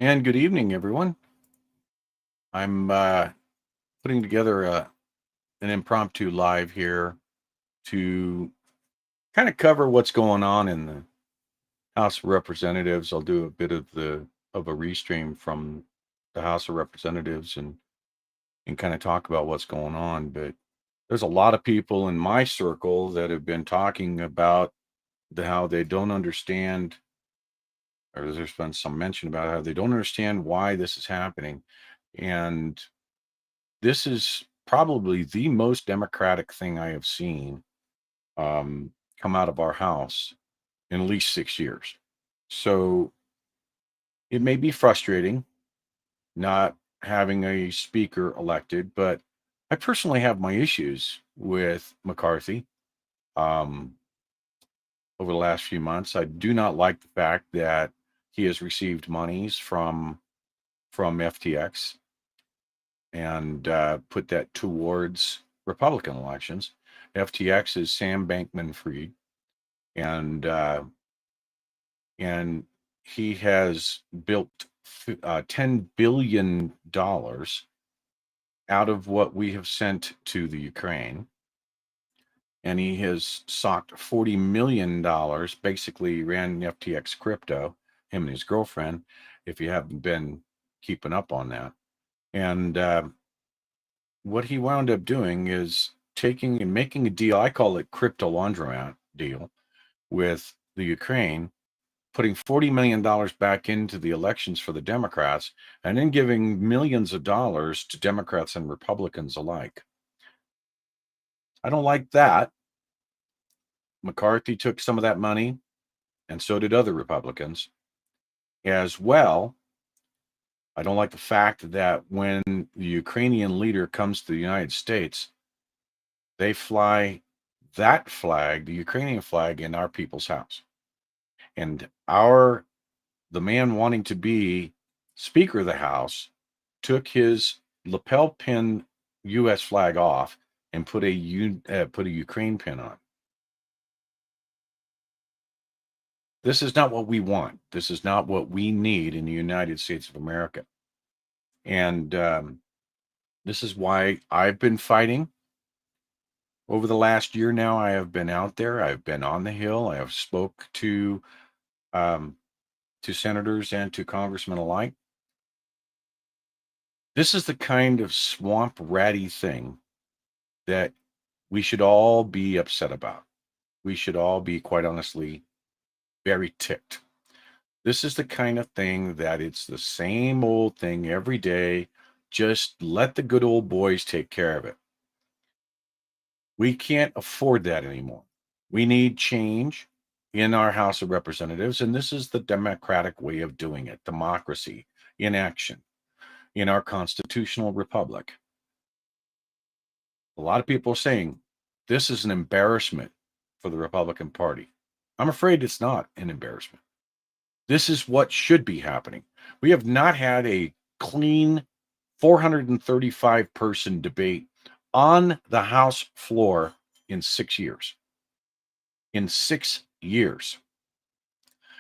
And good evening, everyone. I'm putting together an impromptu live here to kind of cover what's going on in the House of Representatives. I'll do a bit of a restream from the House of Representatives and kind of talk about what's going on. But there's a lot of people in my circle that have been talking about how they don't understand, or there's been some mention about how they don't understand why this is happening. And this is probably the most democratic thing I have seen come out of our house in at least 6 years. So it may be frustrating not having a speaker elected, but I personally have my issues with McCarthy over the last few months. I do not like the fact that he has received monies from FTX and put that towards Republican elections. FTX is Sam Bankman-Fried, and and he has built $10 billion out of what we have sent to the Ukraine, and he has socked $40 million. Basically, ran FTX crypto. Him and his girlfriend. If you haven't been keeping up on that, and what he wound up doing is taking and making a deal. I call it crypto laundromat deal with the Ukraine, putting $40 million back into the elections for the Democrats, and then giving millions of dollars to Democrats and Republicans alike. I don't like that. McCarthy took some of that money, and so did other Republicans as well. I don't like the fact that when the Ukrainian leader comes to the United States, they fly that flag, the Ukrainian flag, in our people's house. And the man wanting to be Speaker of the House took his lapel pin U.S. flag off and put a Ukraine pin on. This is not what we want. This is not what we need in the United States of America. And this is why I've been fighting. Over the last year now, I have been out there. I've been on the Hill. I have spoke um, to senators and to congressmen alike. This is the kind of swamp ratty thing that we should all be upset about. We should all be, quite honestly, very ticked. This is the kind of thing that it's the same old thing every day. Just let the good old boys take care of it. We can't afford that anymore. We need change in our House of Representatives, and this is the democratic way of doing it. Democracy in action in our constitutional republic. A lot of people are saying this is an embarrassment for the Republican Party. I'm afraid it's not an embarrassment. This is what should be happening. We have not had a clean 435 person debate on the House floor in 6 years. In 6 years.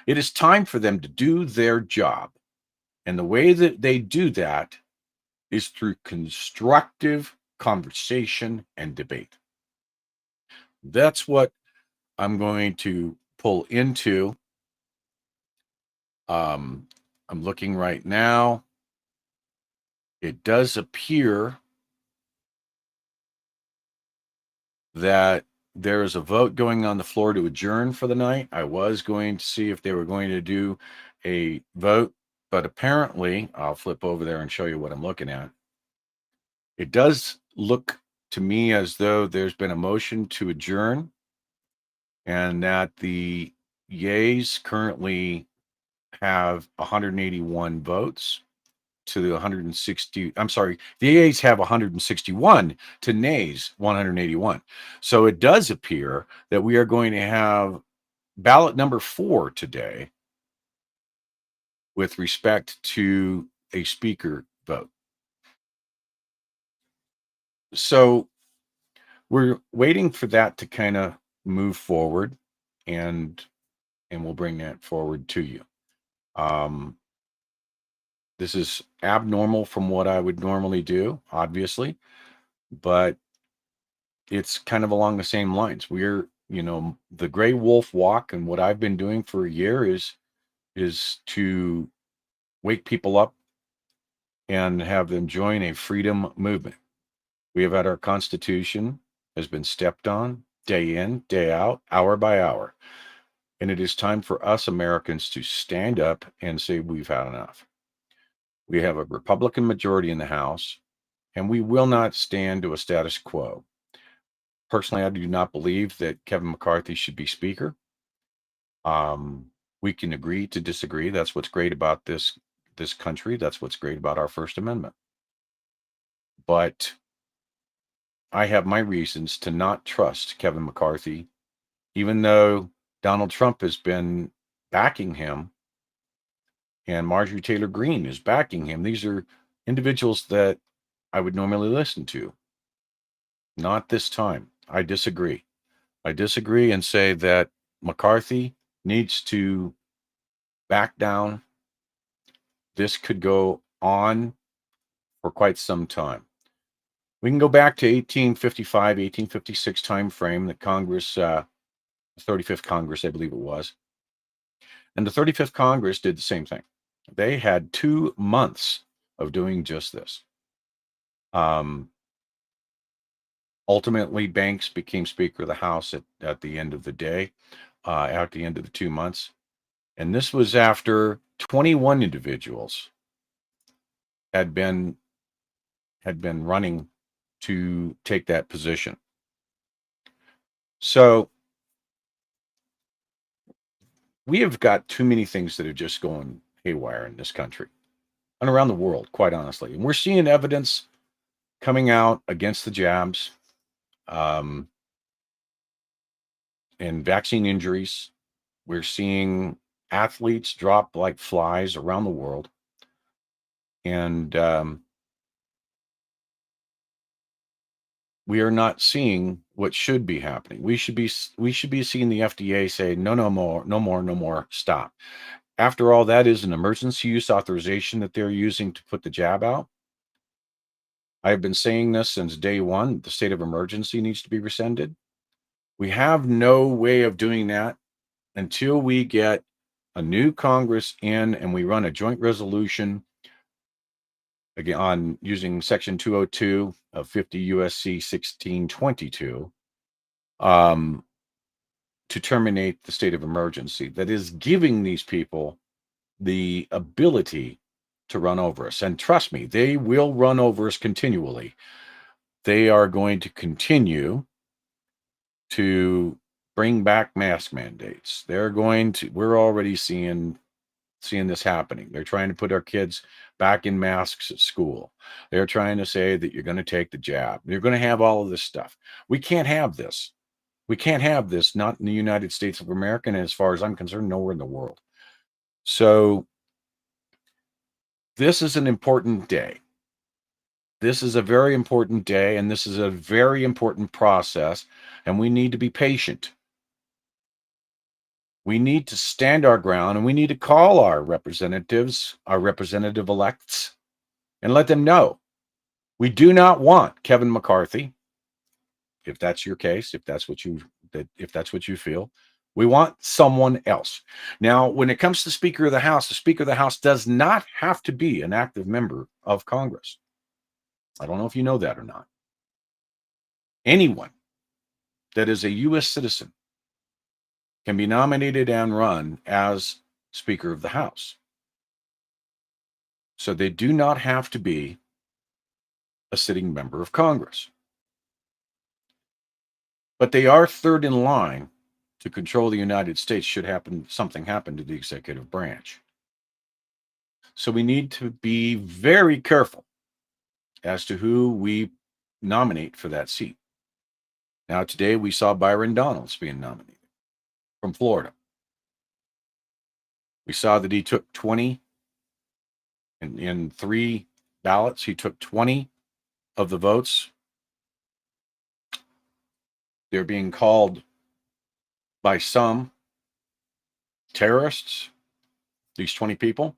It is time for them to do their job. And the way that they do that is through constructive conversation and debate. That's what I'm going to pull into. I'm looking right now. It does appear that there is a vote going on the floor to adjourn for the night. I was going to see if they were going to do a vote, but apparently, I'll flip over there and show you what I'm looking at. It does look to me as though there's been a motion to adjourn and that the yays currently have 181 votes to the 160. I'm sorry, the yays have 161 to nays 181. So it does appear that we are going to have ballot number 4 today with respect to a speaker vote. So we're waiting for that to kind of move forward, and we'll bring that forward to you. Um, This is abnormal from what I would normally do, obviously, but it's kind of along the same lines. We're, the gray wolf walk, and what I've been doing for a year is to wake people up and have them join a freedom movement. We have had our Constitution has been stepped on day in, day out, hour by hour. And it is time for us Americans to stand up and say we've had enough. We have a Republican majority in the House, and we will not stand to a status quo. Personally, I do not believe that Kevin McCarthy should be Speaker. We can agree to disagree. That's what's great about this country. That's what's great about our First Amendment. But I have my reasons to not trust Kevin McCarthy, even though Donald Trump has been backing him and Marjorie Taylor Greene is backing him. These are individuals that I would normally listen to. Not this time. I disagree. I disagree and say that McCarthy needs to back down. This could go on for quite some time. We can go back to 1855, 1856 time frame that Congress, 35th Congress, I believe it was. And the 35th Congress did the same thing. They had 2 months of doing just this. Ultimately, Banks became Speaker of the House at the end of the day, at the end of the 2 months. And this was after 21 individuals had been running to take that position. So we have got too many things that are just going haywire in this country and around the world, quite honestly. And we're seeing evidence coming out against the jabs, and vaccine injuries. We're seeing athletes drop like flies around the world. And we are not seeing what should be happening. We should be seeing the FDA say, no, no more, no more, no more, stop. After all, that is an emergency use authorization that they're using to put the jab out. I've been saying this since day one. The state of emergency needs to be rescinded. We have no way of doing that until we get a new Congress in and we run a joint resolution again on using Section 202 of 50 USC 1622 to terminate the state of emergency that is giving these people the ability to run over us. And trust me, they will run over us continually. They are going to continue to bring back mask mandates. We're already seeing this happening. They're trying to put our kids back in masks at school. They're trying to say that you're going to take the jab. You're going to have all of this stuff. We can't have this. We can't have this, not in the United States of America, and as far as I'm concerned, nowhere in the world. So this is an important day. This is a very important day, and this is a very important process, and we need to be patient. We need to stand our ground, and we need to call our representatives, our representative elects, and let them know we do not want Kevin McCarthy. If that's your case, if that's what you feel, we want someone else. Now, when it comes to Speaker of the House, the Speaker of the House does not have to be an active member of Congress. I don't know if you know that or not. Anyone that is a U.S. citizen can be nominated and run as Speaker of the House. So they do not have to be a sitting member of Congress. But they are third in line to control the United States should something happen to the executive branch. So we need to be very careful as to who we nominate for that seat. Now, today we saw Byron Donalds being nominated from Florida. We saw that he took 20 in 3 ballots. He took 20 of the votes. They're being called by some terrorists, these 20 people.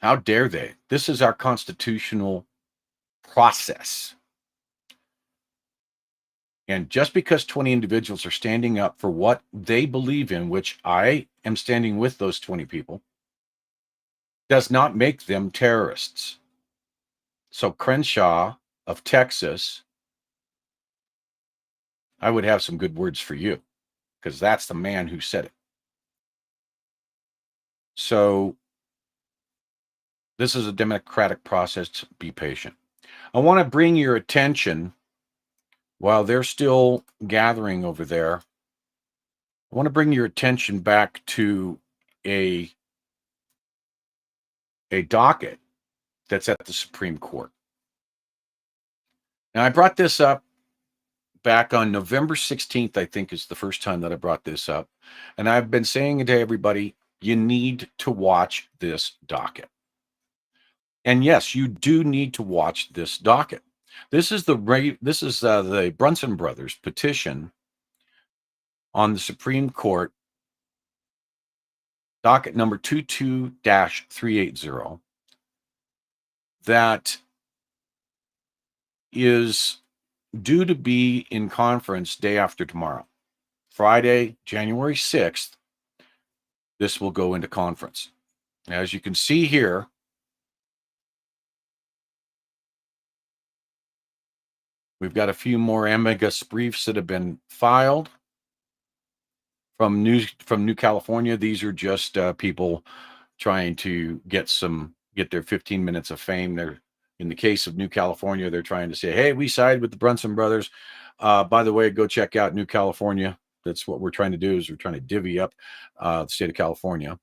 How dare they? This is our constitutional process. And just because 20 individuals are standing up for what they believe in, which I am standing with those 20 people, does not make them terrorists. So Crenshaw of Texas, I would have some good words for you because that's the man who said it. So this is a democratic process. Be patient. I want to bring your attention while they're still gathering over there. I want to bring your attention back to a docket that's at the Supreme Court. Now, I brought this up back on November 16th, I think is the first time that I brought this up. And I've been saying to everybody, you need to watch this docket. And yes, you do need to watch this docket. This is the Brunson brothers petition on the Supreme Court, docket number 22-380, that is due to be in conference day after tomorrow. Friday, January 6th, this will go into conference. As you can see here, we've got a few more amicus briefs that have been filed from New California. These are just people trying to get their 15 minutes of fame. They're, in the case of New California, they're trying to say, hey, we side with the Brunson brothers. By the way, go check out New California. That's what we're trying to do, is we're trying to divvy up the state of California.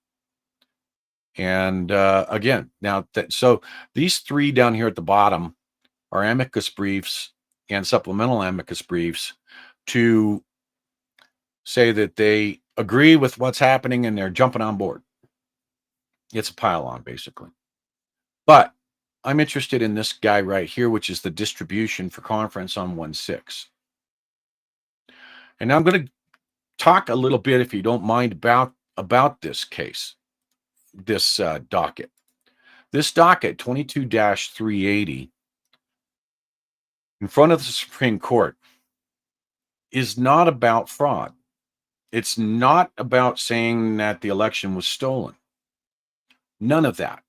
And again, now so these three down here at the bottom are amicus briefs and supplemental amicus briefs to say that they agree with what's happening and they're jumping on board. It's a pile on, basically. But I'm interested in this guy right here, which is the distribution for conference on 1/6. And now I'm going to talk a little bit, if you don't mind, about this case, this docket. This docket, 22-380, in front of the Supreme Court, is not about fraud. It's not about saying that the election was stolen. None of that.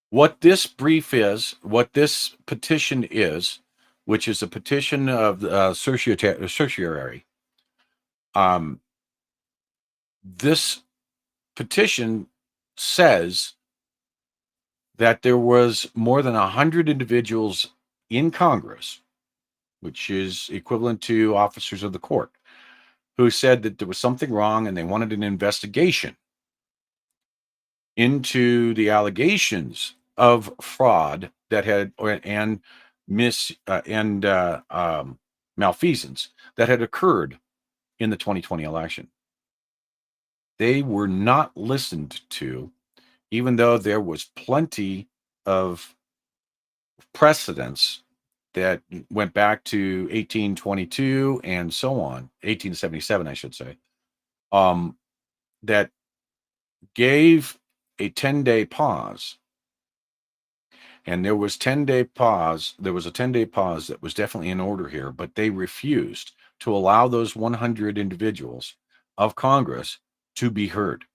What this brief is, what this petition is, which is a petition of the certiorari, this petition says that there was more than 100 individuals in Congress, which is equivalent to officers of the court, who said that there was something wrong and they wanted an investigation into the allegations of fraud that had and malfeasance that had occurred in the 2020 election. They were not listened to, even though there was plenty of precedents that went back to 1822 and so on, 1877, I should say, that gave a 10-day pause. And there was 10-day pause. There was a 10-day pause that was definitely in order here, but they refused to allow those 100 individuals of Congress to be heard.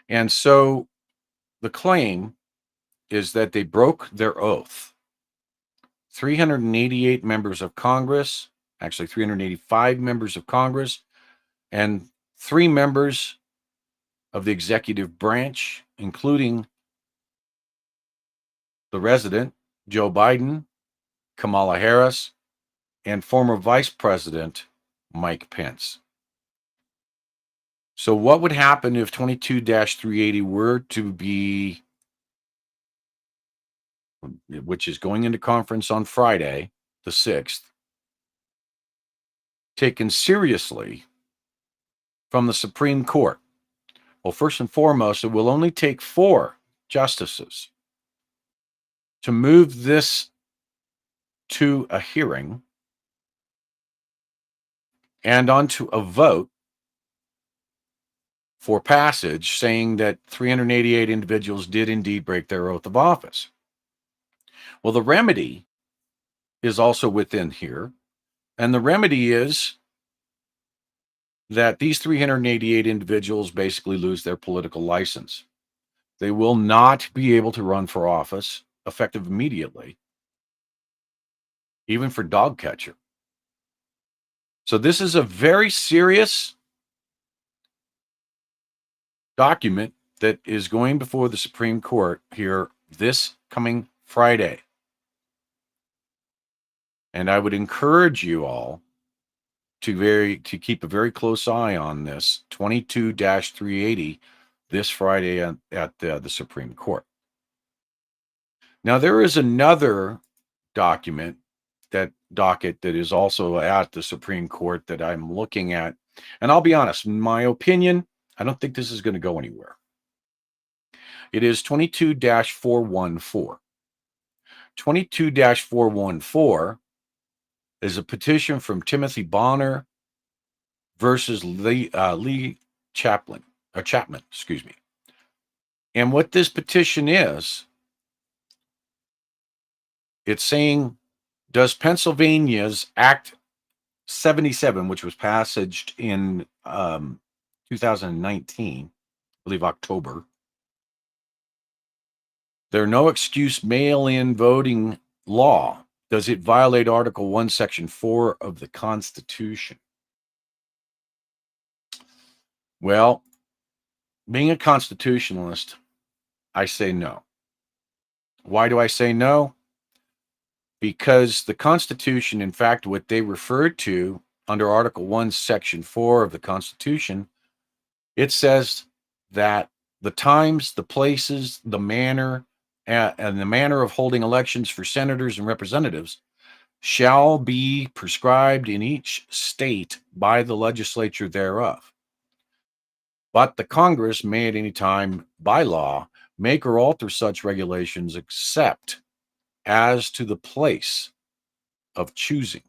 And so the claim is that they broke their oath. 388 members of Congress, actually 385 members of Congress, and 3 members of the executive branch, including the resident, Joe Biden, Kamala Harris, and former Vice President Mike Pence. So what would happen if 22-380 were to be, which is going into conference on Friday, the 6th, taken seriously from the Supreme Court? Well, first and foremost, it will only take 4 justices to move this to a hearing and onto a vote for passage, saying that 388 individuals did indeed break their oath of office. Well, the remedy is also within here, and the remedy is that these 388 individuals basically lose their political license. They will not be able to run for office effective immediately, even for dog catcher. So this is a very serious document that is going before the Supreme Court here this coming Friday. And I would encourage you all to keep a very close eye on this 22-380 this Friday at the Supreme Court. Now, there is another docket that is also at the Supreme Court that I'm looking at. And I'll be honest, in my opinion, I don't think this is going to go anywhere. It is 22-414. 22-414 is a petition from Timothy Bonner versus Lee Chapman, excuse me. And what this petition is, it's saying, does Pennsylvania's Act 77, which was passaged in 2019, I believe October, their no excuse mail-in voting law, does it violate Article 1, Section 4 of the Constitution? Well, being a constitutionalist, I say no. Why do I say no? Because the Constitution, in fact, what they referred to under Article 1, Section 4 of the Constitution, it says that the times, the places, the manner, and the manner of holding elections for senators and representatives shall be prescribed in each state by the legislature thereof. But the Congress may at any time, by law, make or alter such regulations except as to the place of choosing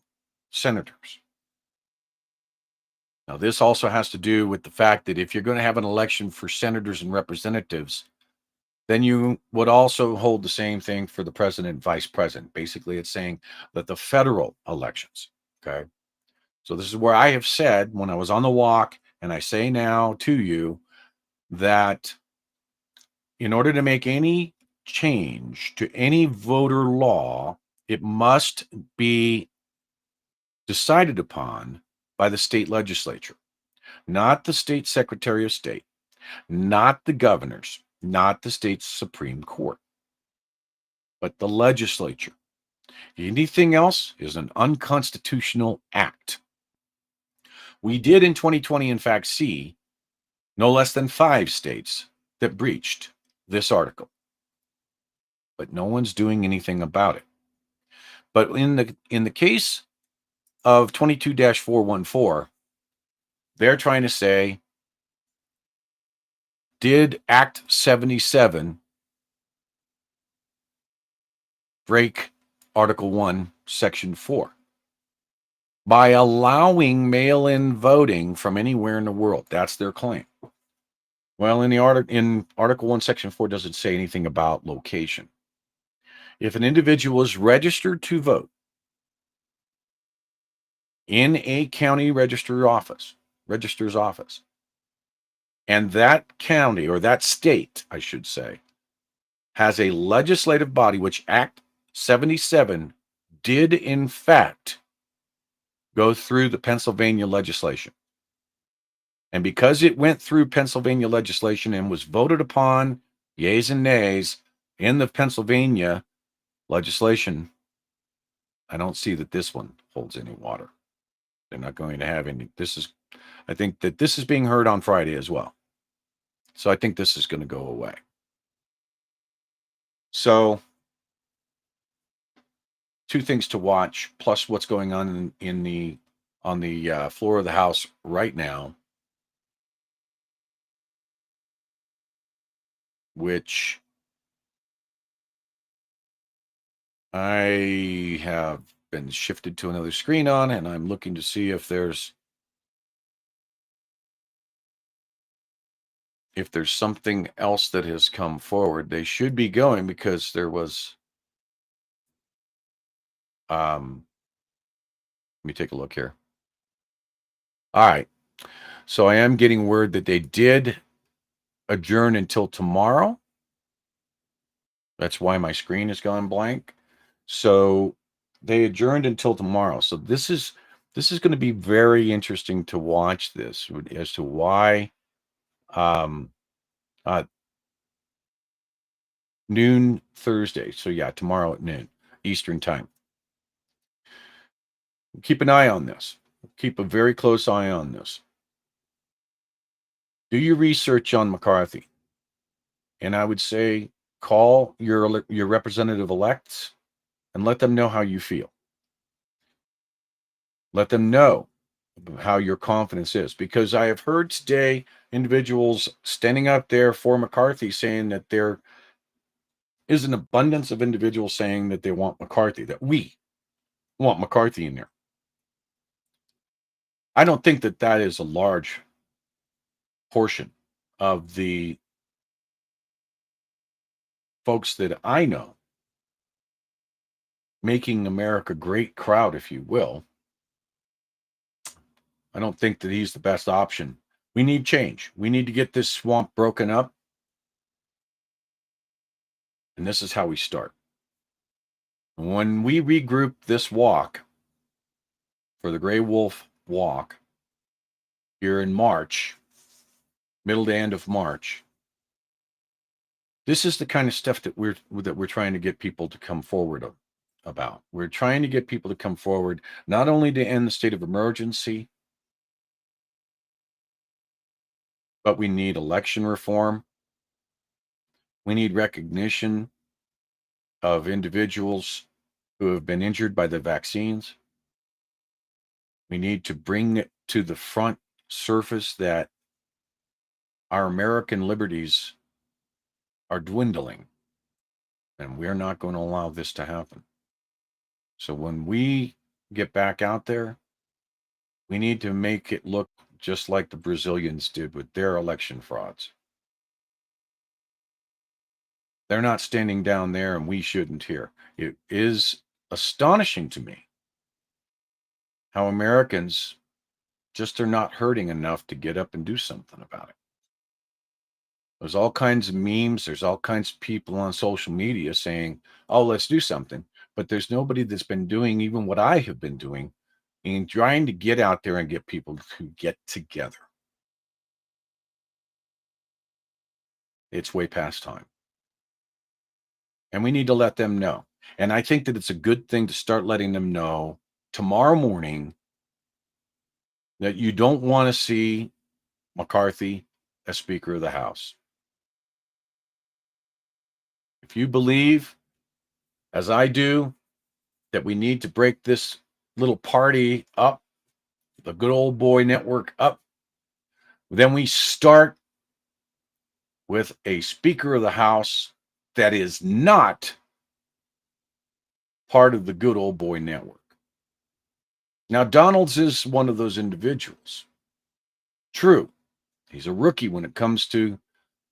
senators. Now, this also has to do with the fact that if you're going to have an election for senators and representatives, then you would also hold the same thing for the president and vice president. Basically, it's saying that the federal elections, okay? So this is where I have said when I was on the walk, and I say now to you that in order to make any change to any voter law, it must be decided upon by the state legislature, not the state secretary of state, not the governors, not the state's Supreme Court, but the legislature. Anything else is an unconstitutional act. We did in 2020, in fact, see no less than 5 states that breached this article, but no one's doing anything about it. But in the case of 22-414, they're trying to say, did Act 77 break Article 1, Section 4 by allowing mail-in voting from anywhere in the world? That's their claim. Well, in Article 1, Section 4 doesn't say anything about location. If an individual is registered to vote in a county registrar's office, and that county, or that state, I should say, has a legislative body, which Act 77 did in fact go through the Pennsylvania legislation. And because it went through Pennsylvania legislation and was voted upon, yeas and nays, in the Pennsylvania legislation, I don't see that this one holds any water. They're not going to have any. I think that this is being heard on Friday as well. So I think this is going to go away. So 2 things to watch, plus what's going on on the floor of the House right now, which I have been shifted to another screen on, and I'm looking to see if there's if there's something else that has come forward, they should be going because there was, let me take a look here. All right. So I am getting word that they did adjourn until tomorrow. That's why my screen has gone blank. So they adjourned until tomorrow. So this is going to be very interesting to watch this as to why um uh noon Thursday. So yeah, tomorrow at noon Eastern time. Keep an eye on this. Keep a very close eye on this. Do your research on McCarthy. And I would say call your representative elects and let them know how you feel. Let them know how your confidence is, because I have heard today individuals standing out there for McCarthy saying that there is an abundance of individuals saying that they want McCarthy, that we want McCarthy in there. I don't think that that is a large portion of the folks that I know making America great crowd, if you will. I don't think that he's the best option. We need change. We need to get this swamp broken up. And this is how we start. When we regroup this walk for the Gray Wolf Walk here in March, middle to end of March, this is the kind of stuff that we're trying to get people to come forward about. We're trying to get people to come forward, not only to end the state of emergency, but we need election reform. We need recognition of individuals who have been injured by the vaccines. We need to bring it to the front surface that our American liberties are dwindling, and we're not going to allow this to happen. So when we get back out there, we need to make it look just like the Brazilians did with their election frauds. They're not standing down there, and we shouldn't here. It is astonishing to me how Americans just are not hurting enough to get up and do something about it. There's all kinds of memes. There's all kinds of people on social media saying, oh, let's do something. But there's nobody that's been doing even what I have been doing and trying to get out there and get people to get together. It's way past time. And we need to let them know. And I think that it's a good thing to start letting them know tomorrow morning that you don't want to see McCarthy as Speaker of the House. If you believe, as I do, that we need to break this little party up, the good old boy network up, then we start with a Speaker of the House that is not part of the good old boy network. Now, Donalds is one of those individuals. True, he's a rookie when it comes to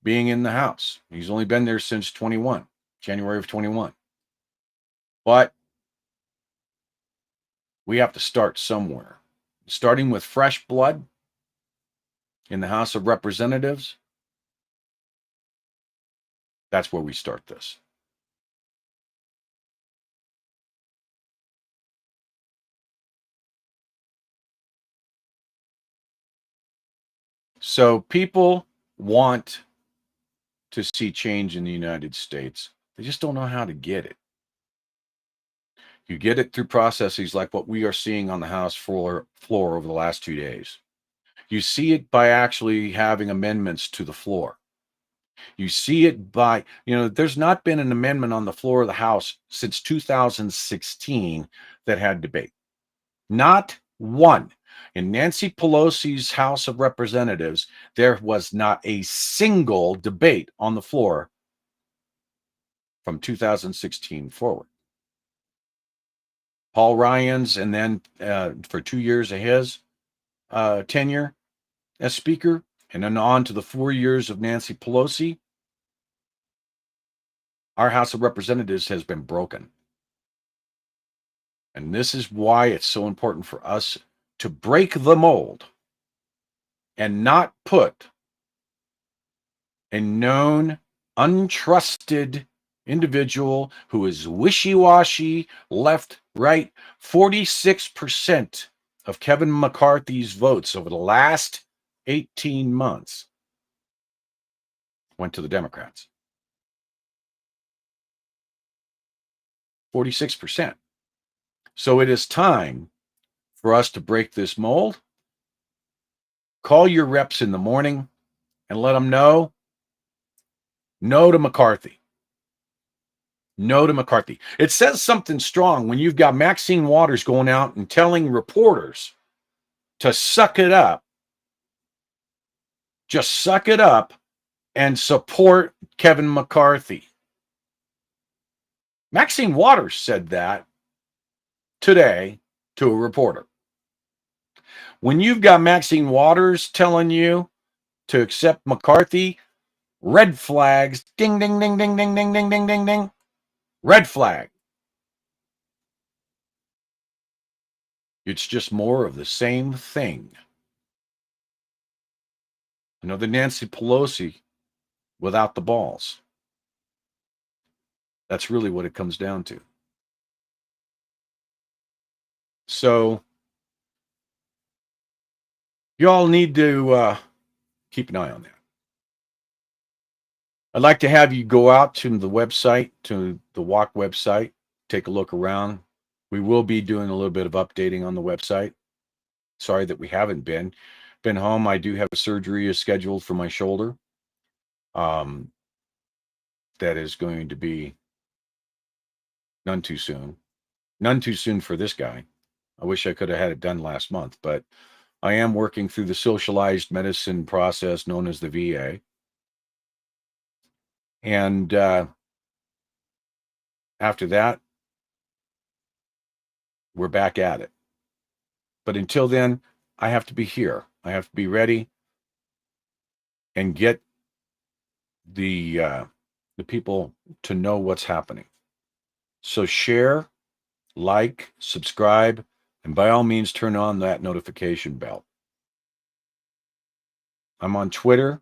being in the House. He's only been there since January of 21. But we have to start somewhere. Starting with fresh blood in the House of Representatives, that's where we start this. So people want to see change in the United States. They just don't know how to get it. You get it through processes like what we are seeing on the House floor over the last 2 days. You see it by actually having amendments to the floor. You see it by, there's not been an amendment on the floor of the House since 2016 that had debate. Not one. In Nancy Pelosi's House of Representatives, there was not a single debate on the floor from 2016 forward. Paul Ryan's, and then for 2 years of his tenure as Speaker, and then on to the 4 years of Nancy Pelosi, our House of Representatives has been broken. And this is why it's so important for us to break the mold and not put a known, untrusted individual who is wishy-washy, left, right. 46% of Kevin McCarthy's votes over the last 18 months went to the Democrats. 46%. So it is time for us to break this mold. Call your reps in the morning and let them know no to McCarthy. No to McCarthy. It says something strong when you've got Maxine Waters going out and telling reporters to suck it up. Just suck it up and support Kevin McCarthy. Maxine Waters said that today to a reporter. When you've got Maxine Waters telling you to accept McCarthy, red flags, ding, ding, ding, ding, ding, ding, ding, ding, ding, ding, red flag. It's just more of the same thing. Another Nancy Pelosi without the balls. That's really what it comes down to. So you all need to keep an eye on that. I'd like to have you go out to the website, to the walk website, take a look around. We will be doing a little bit of updating on the website. Sorry that we haven't been home. I do have a surgery scheduled for my shoulder. That is going to be none too soon. None too soon for this guy. I wish I could have had it done last month, but I am working through the socialized medicine process known as the VA. And after that, we're back at it. But until then, I have to be here. I have to be ready and get the people to know what's happening. So share, like, subscribe, and by all means, turn on that notification bell. I'm on Twitter.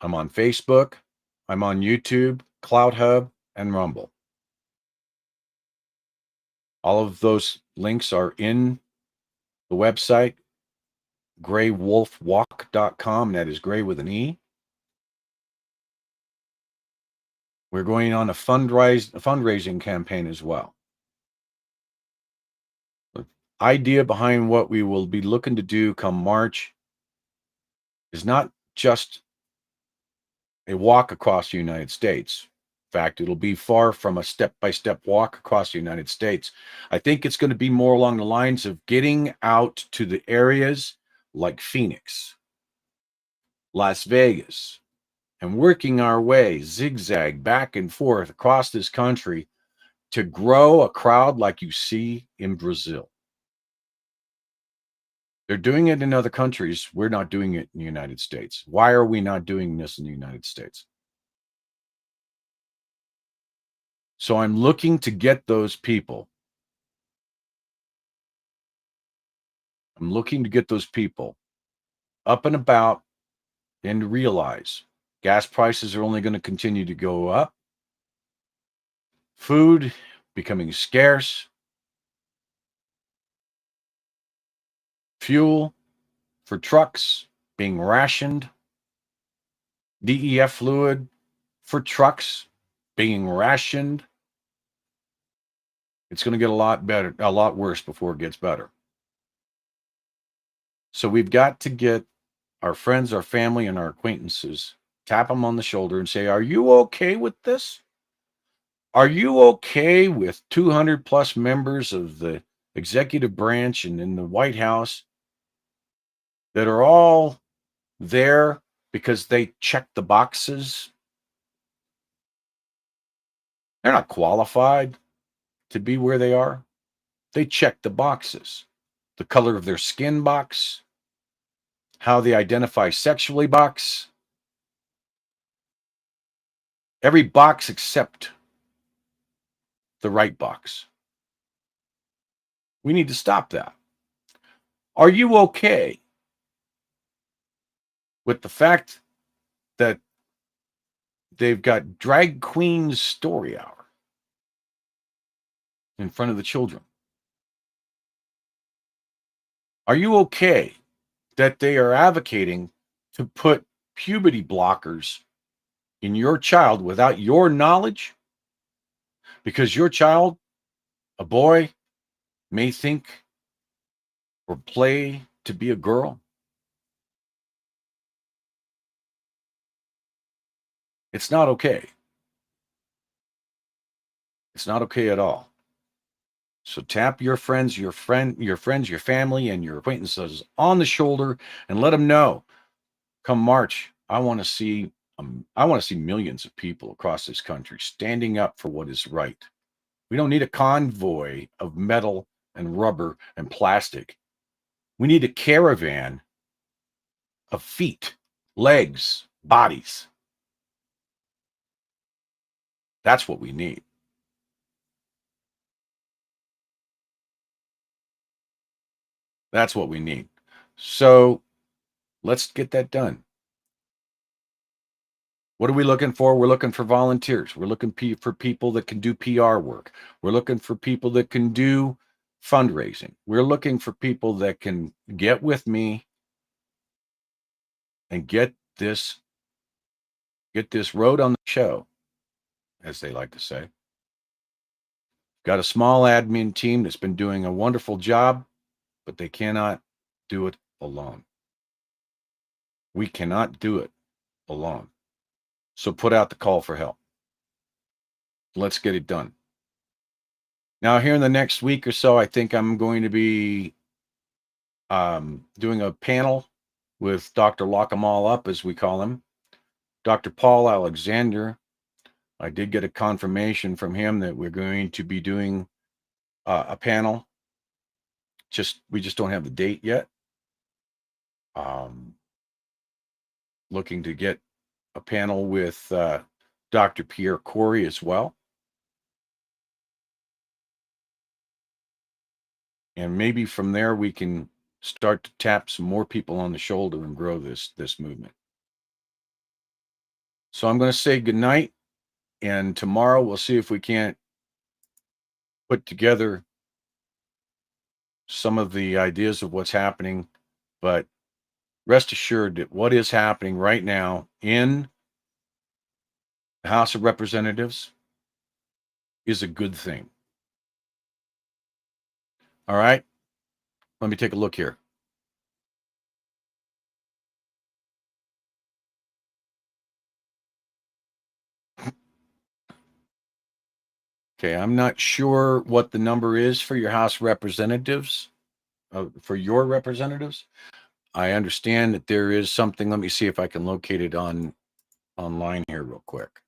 I'm on Facebook. I'm on YouTube, CloudHub, and Rumble. All of those links are in the website, graywolfwalk.com. That is gray with an E. We're going on a fundraising campaign as well. The idea behind what we will be looking to do come March is not just a walk across the United States. In fact, it'll be far from a step-by-step walk across the United States. I think it's going to be more along the lines of getting out to the areas like Phoenix, Las Vegas, and working our way zigzag back and forth across this country to grow a crowd like you see in Brazil. They're doing it in other countries. We're not doing it in the United States. Why are we not doing this in the United States? So I'm looking to get those people. I'm looking to get those people up and about and to realize gas prices are only going to continue to go up. Food becoming scarce. Fuel for trucks being rationed. DEF fluid for trucks being rationed. It's going to get a lot worse before it gets better. So we've got to get our friends, our family, and our acquaintances, tap them on the shoulder and say, are you okay with this? Are you okay with 200 plus members of the executive branch and in the White House that are all there because they check the boxes? They're not qualified to be where they are. They check the boxes. The color of their skin box, how they identify sexually box, every box except the right box. We need to stop that. Are you okay with the fact that they've got drag queens story hour in front of the children? Are you okay that they are advocating to put puberty blockers in your child without your knowledge? Because your child, a boy, may think or play to be a girl. It's not okay. It's not okay at all. So tap your friends, your family, and your acquaintances on the shoulder and let them know. Come March, I want to see millions of people across this country standing up for what is right. We don't need a convoy of metal and rubber and plastic. We need a caravan of feet, legs, bodies. That's what we need. That's what we need. So let's get that done. What are we looking for? We're looking for volunteers. We're looking for people that can do PR work. We're looking for people that can do fundraising. We're looking for people that can get with me and get this road on the show, as they like to say. Got a small admin team that's been doing a wonderful job, but they cannot do it alone. We cannot do it alone. So put out the call for help. Let's get it done. Now, here in the next week or so, I think I'm going to be doing a panel with Dr. Lock 'em All Up, as we call him, Dr. Paul Alexander. I did get a confirmation from him that we're going to be doing a panel. We just don't have the date yet. Looking to get a panel with Dr. Pierre Corey as well. And maybe from there we can start to tap some more people on the shoulder and grow this movement. So I'm going to say goodnight, and tomorrow we'll see if we can't put together some of the ideas of what's happening. But rest assured that what is happening right now in the House of Representatives is a good thing. All right, let me take a look here. Okay, I'm not sure what the number is for your House representatives, for your representatives. I understand that there is something. Let me see if I can locate it online here real quick.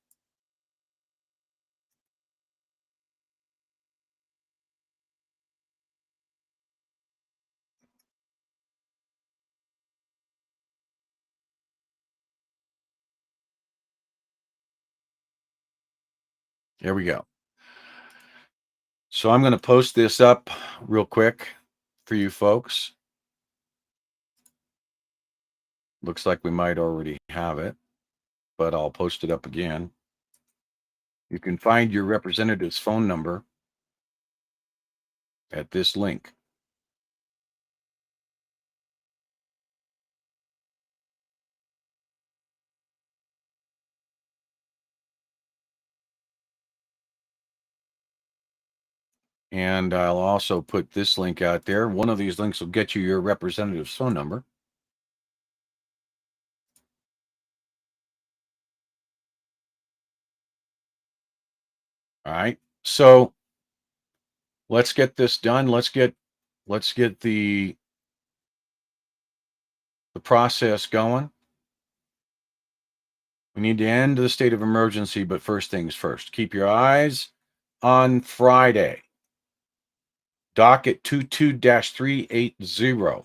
There we go. So I'm going to post this up real quick for you folks. Looks like we might already have it, but I'll post it up again. You can find your representative's phone number at this link. And I'll also put this link out there. One of these links will get you your representative's phone number. All right. So let's get this done. Let's get the process going. We need to end the state of emergency, but first things first. Keep your eyes on Friday. Docket 22-380.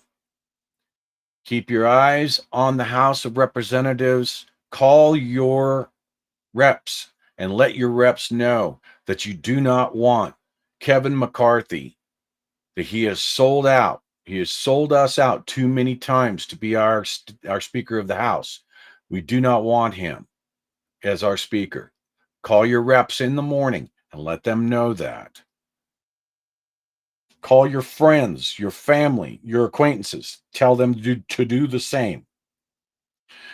Keep your eyes on the House of Representatives. Call your reps and let your reps know that you do not want Kevin McCarthy, that he has sold out. He has sold us out too many times to be our Speaker of the House. We do not want him as our Speaker. Call your reps in the morning and let them know that. Call your friends, your family, your acquaintances. Tell them to do the same.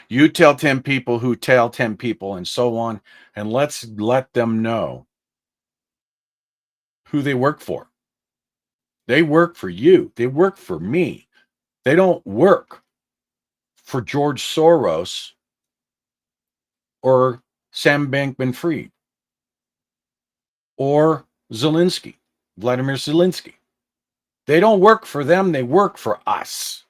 You tell 10 people who tell 10 people and so on, and let's let them know who they work for. They work for you. They work for me. They don't work for George Soros or Sam Bankman-Fried or Zelensky, Vladimir Zelensky. They don't work for them. They work for us.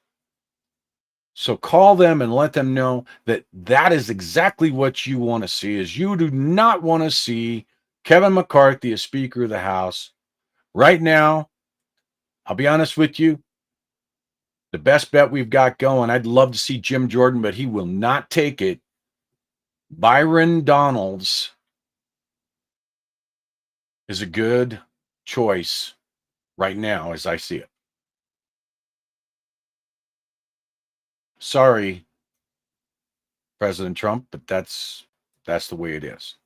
So call them and let them know that that is exactly what you want to see. Is you do not want to see Kevin McCarthy as Speaker of the House. Right now, I'll be honest with you, the best bet we've got going, I'd love to see Jim Jordan, but he will not take it. Byron Donalds is a good choice right now as I see it. Sorry, President Trump, but that's the way it is.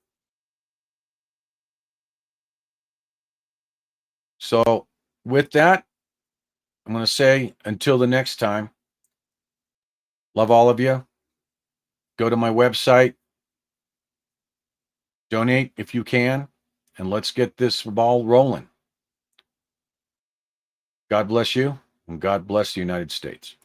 So with that, I'm going to say until the next time, love all of you. Go to my website, donate if you can, and let's get this ball rolling. God bless you, and God bless the United States.